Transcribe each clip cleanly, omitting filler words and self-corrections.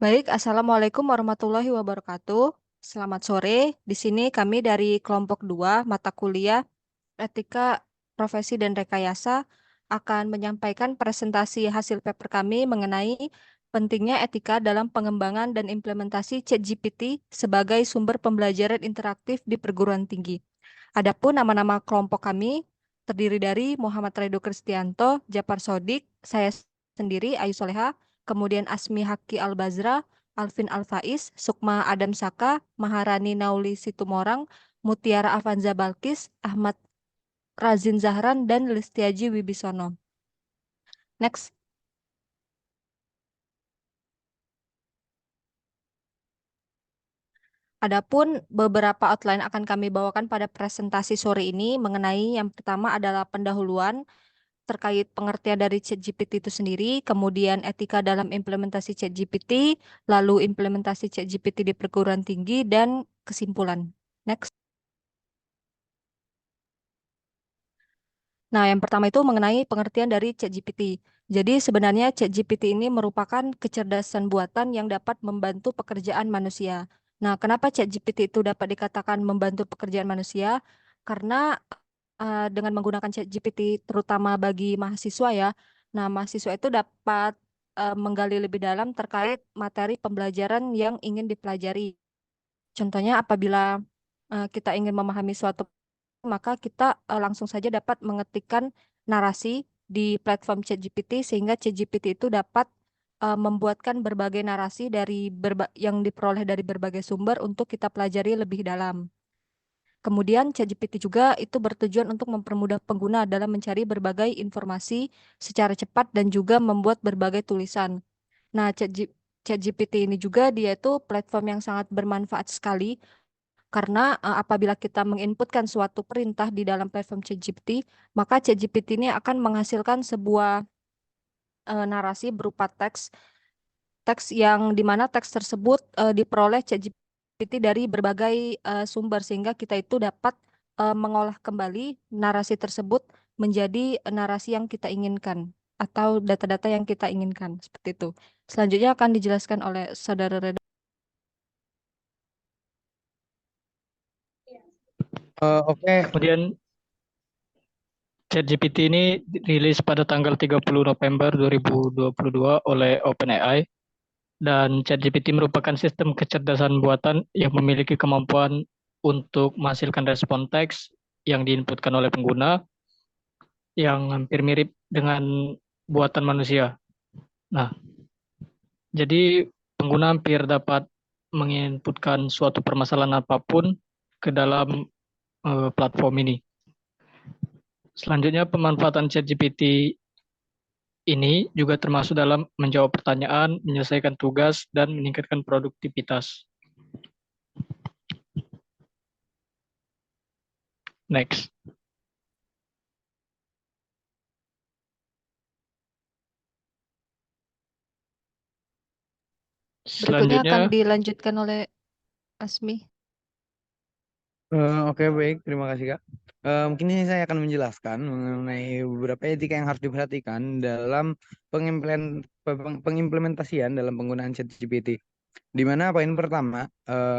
Baik, Assalamualaikum warahmatullahi wabarakatuh. Selamat sore. Di sini kami dari kelompok 2 mata kuliah Etika Profesi dan Rekayasa akan menyampaikan presentasi hasil paper kami mengenai pentingnya etika dalam pengembangan dan implementasi ChatGPT sebagai sumber pembelajaran interaktif di perguruan tinggi. Adapun nama-nama kelompok kami terdiri dari Muhammad Redo Kristianto, Japar Sodik, saya sendiri Ayu Soleha, kemudian Asmi Haki Albazra, Alvin Alfaiz, Sukma Adam Saka, Maharani Nauli Situmorang, Mutiara Avanza Balkis, Ahmad Razin Zahran, dan Listiaji Wibisono. Next. Adapun beberapa outline akan kami bawakan pada presentasi sore ini mengenai yang pertama adalah pendahuluan terkait pengertian dari ChatGPT itu sendiri, kemudian etika dalam implementasi ChatGPT, lalu implementasi ChatGPT di perguruan tinggi, dan kesimpulan. Next. Nah, yang pertama itu mengenai pengertian dari ChatGPT. Jadi sebenarnya ChatGPT ini merupakan kecerdasan buatan yang dapat membantu pekerjaan manusia. Nah, kenapa ChatGPT itu dapat dikatakan membantu pekerjaan manusia? Karena dengan menggunakan ChatGPT terutama bagi mahasiswa ya. Nah, mahasiswa itu dapat menggali lebih dalam terkait materi pembelajaran yang ingin dipelajari. Contohnya apabila kita ingin memahami suatu, maka kita langsung saja dapat mengetikkan narasi di platform ChatGPT sehingga ChatGPT itu dapat membuatkan berbagai narasi yang diperoleh dari berbagai sumber untuk kita pelajari lebih dalam. Kemudian ChatGPT juga itu bertujuan untuk mempermudah pengguna dalam mencari berbagai informasi secara cepat dan juga membuat berbagai tulisan. Nah, ChatGPT ini juga dia itu platform yang sangat bermanfaat sekali karena apabila kita menginputkan suatu perintah di dalam platform ChatGPT, maka ChatGPT ini akan menghasilkan sebuah narasi berupa teks yang dimana teks tersebut diperoleh ChatGPT dari berbagai sumber sehingga kita itu dapat mengolah kembali narasi tersebut menjadi narasi yang kita inginkan atau data-data yang kita inginkan seperti itu. Selanjutnya akan dijelaskan oleh Saudara Reda. Oke. Kemudian ChatGPT ini dirilis pada tanggal 30 November 2022 oleh OpenAI, dan ChatGPT merupakan sistem kecerdasan buatan yang memiliki kemampuan untuk menghasilkan respon teks yang diinputkan oleh pengguna yang hampir mirip dengan buatan manusia. Nah, jadi pengguna hampir dapat menginputkan suatu permasalahan apapun ke dalam platform ini. Selanjutnya, pemanfaatan ChatGPT ini juga termasuk dalam menjawab pertanyaan, menyelesaikan tugas, dan meningkatkan produktivitas. Next. Berikutnya akan Selanjutnya, dilanjutkan oleh Asmi. Oke, baik, terima kasih Kak. Mungkin ini saya akan menjelaskan mengenai beberapa etika yang harus diperhatikan dalam pengimplementasian dalam penggunaan ChatGPT. Di mana poin pertama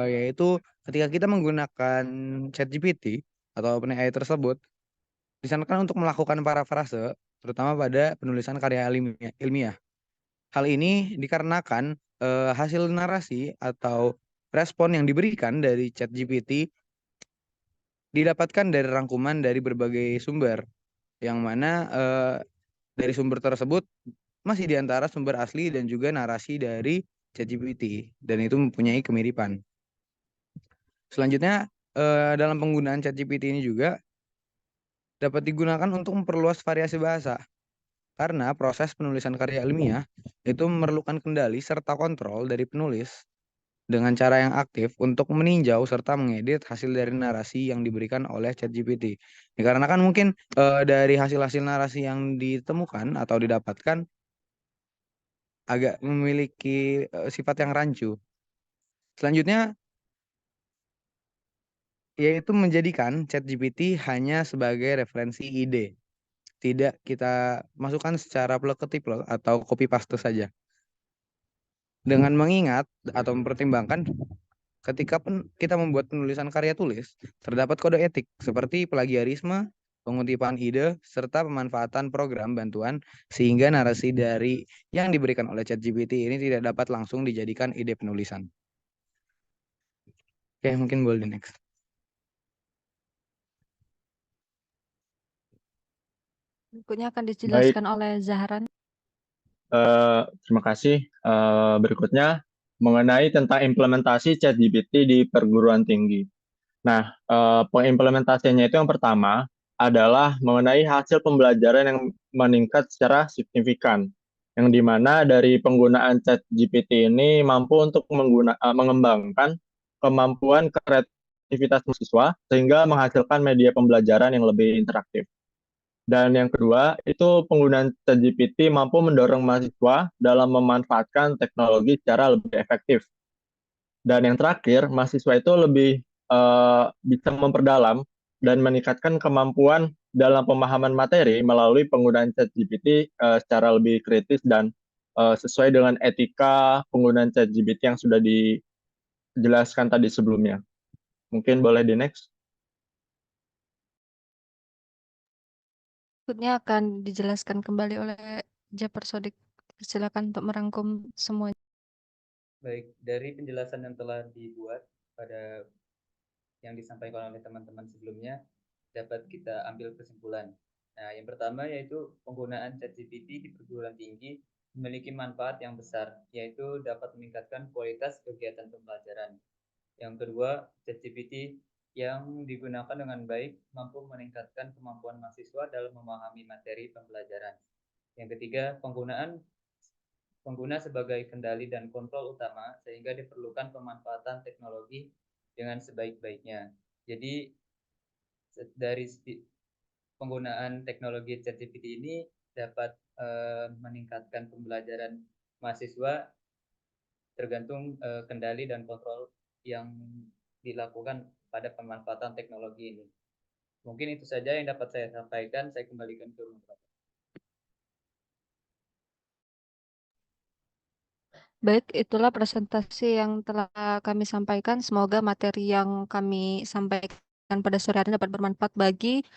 yaitu ketika kita menggunakan ChatGPT atau OpenAI tersebut, disarankan untuk melakukan parafrase, terutama pada penulisan karya ilmiah. Hal ini dikarenakan hasil narasi atau respon yang diberikan dari ChatGPT didapatkan dari rangkuman dari berbagai sumber, yang mana dari sumber tersebut masih di antara sumber asli dan juga narasi dari ChatGPT, dan itu mempunyai kemiripan. Selanjutnya, dalam penggunaan ChatGPT ini juga dapat digunakan untuk memperluas variasi bahasa, karena proses penulisan karya ilmiah itu memerlukan kendali serta kontrol dari penulis dengan cara yang aktif untuk meninjau serta mengedit hasil dari narasi yang diberikan oleh ChatGPT. Dikarenakan mungkin dari hasil-hasil narasi yang ditemukan atau didapatkan agak memiliki sifat yang rancu. Selanjutnya, yaitu menjadikan ChatGPT hanya sebagai referensi ide. Tidak kita masukkan secara plek-ketiplek atau copy paste saja. Dengan mengingat atau mempertimbangkan ketika kita membuat penulisan karya tulis, terdapat kode etik seperti plagiarisme, pengutipan ide, serta pemanfaatan program bantuan sehingga narasi dari yang diberikan oleh ChatGPT ini tidak dapat langsung dijadikan ide penulisan. Oke, mungkin boleh next. Berikutnya akan dijelaskan oleh Zahran. Terima kasih. Berikutnya mengenai tentang implementasi ChatGPT di perguruan tinggi. Nah, pengimplementasinya itu yang pertama adalah mengenai hasil pembelajaran yang meningkat secara signifikan, yang dimana dari penggunaan ChatGPT ini mampu untuk mengembangkan kemampuan kreativitas mahasiswa sehingga menghasilkan media pembelajaran yang lebih interaktif. Dan yang kedua, itu penggunaan ChatGPT mampu mendorong mahasiswa dalam memanfaatkan teknologi secara lebih efektif. Dan yang terakhir, mahasiswa itu lebih bisa memperdalam dan meningkatkan kemampuan dalam pemahaman materi melalui penggunaan ChatGPT secara lebih kritis dan sesuai dengan etika penggunaan ChatGPT yang sudah dijelaskan tadi sebelumnya. Mungkin boleh di next. Berikutnya akan dijelaskan kembali oleh Japar Sodik. Silakan untuk merangkum semuanya. Baik, dari penjelasan yang telah dibuat pada yang disampaikan oleh teman-teman sebelumnya, dapat kita ambil kesimpulan. Nah, yang pertama yaitu penggunaan ChatGPT di perguruan tinggi memiliki manfaat yang besar, yaitu dapat meningkatkan kualitas kegiatan pembelajaran. Yang kedua, ChatGPT yang digunakan dengan baik mampu meningkatkan kemampuan mahasiswa dalam memahami materi pembelajaran. Yang ketiga, pengguna sebagai kendali dan kontrol utama sehingga diperlukan pemanfaatan teknologi dengan sebaik-baiknya. Jadi dari penggunaan teknologi ChatGPT ini dapat meningkatkan pembelajaran mahasiswa tergantung kendali dan kontrol yang dilakukan pada pemanfaatan teknologi ini. Mungkin itu saja yang dapat saya sampaikan. Saya kembalikan ke moderator. Baik, itulah presentasi yang telah kami sampaikan. Semoga materi yang kami sampaikan pada sore hari ini dapat bermanfaat bagi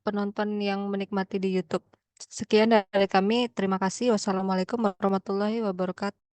penonton yang menikmati di YouTube. Sekian dari kami. Terima kasih. Wassalamualaikum warahmatullahi wabarakatuh.